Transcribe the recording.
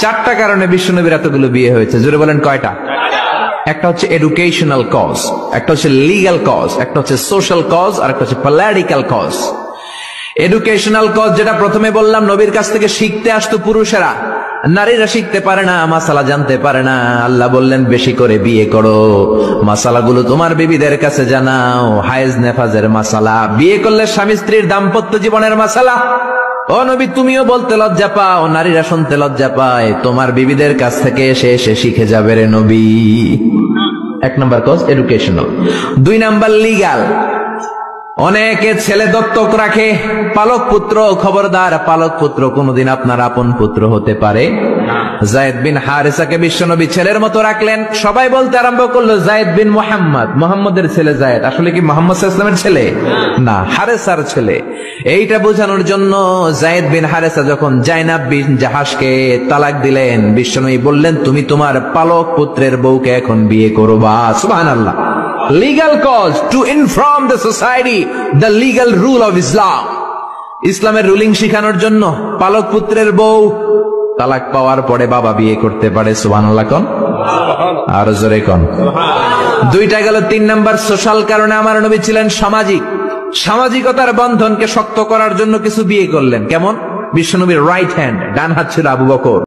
চারটা কারণে বিশ্বনবীর এতগুলো বিয়ে হয়েছে। জোরে বলেন কয়টা? একটা হচ্ছে এডুকেশনাল কজ, একটা হচ্ছে লিগ্যাল কজ, একটা হচ্ছে সোশ্যাল কজ, আর একটা হচ্ছে পলিটিক্যাল কজ। এডুকেশনাল কজ যেটা প্রথমে বললাম, নবীর কাছ থেকে শিখতে আসতো পুরুষেরা, নারীরা শিখতে পারে না, মাসালা জানতে পারে না। আল্লাহ বললেন বেশি করে বিয়ে করো, মাসালাগুলো তোমার বিবিদের কাছে জানাও, হায়েজ নেফাজের মাসালা, বিয়ে করলে স্বামী স্ত্রীর দাম্পত্য জীবনের মাসালা। ও নবী, তুমিও বলতে লজ্জা পাও, নারীরা শুনতে লজ্জা পায়, তোমার বিবিদের কাছ থেকে এসে এসে শিখে যাবে রে নবী। এক নাম্বার কজ এডুকেশনাল। দুই নাম্বার লিগ্যাল। অনেকে ছেলে দত্তক রাখে, পালক পুত্র, খবরদার, পালক পুত্র কোনদিন আপনার আপন পুত্র হতে পারে। যায়েদ বিন হারেসাকে বিশ্বনবী ছেলের মতো রাখলেন। সবাই বলতে আরম্ভ করলো যায়েদ বিন মুহাম্মদ, মুহাম্মদের ছেলে যায়েদ। আসলে কি মুহাম্মদ সাল্লাল্লাহু আলাইহি ওয়াসাল্লামের ছেলে? না, হারেসার ছেলে। এইটা বোঝানোর জন্য যায়েদ বিন হারেসা যখন জাইনাব বিন জাহাশকে তালাক দিলেন, বিশ্বনবী বললেন তুমি তোমার পালক পুত্রের বউকে এখন বিয়ে করবা। সুবহানাল্লাহ। Legal cause to inform the society the legal rule of Islam. ইসলামের রুলিং শিখানোর জন্য পালক পুত্রের বউ তালাক পাওয়ার পরে বাবা বিয়ে করতে পারে। সুবহানাল্লাহ কোন? আর জোরে কোন? দুইটা গেল। তিন নাম্বার সোশ্যাল কারণে আমার নবী ছিলেন সামাজিক। সামাজিকতার বন্ধনকে শক্ত করার জন্য কিছু বিয়ে করলেন। কেমন? বিশ্বনবীর রাইট হ্যান্ড, ডান হাত ছিল আবু বকর।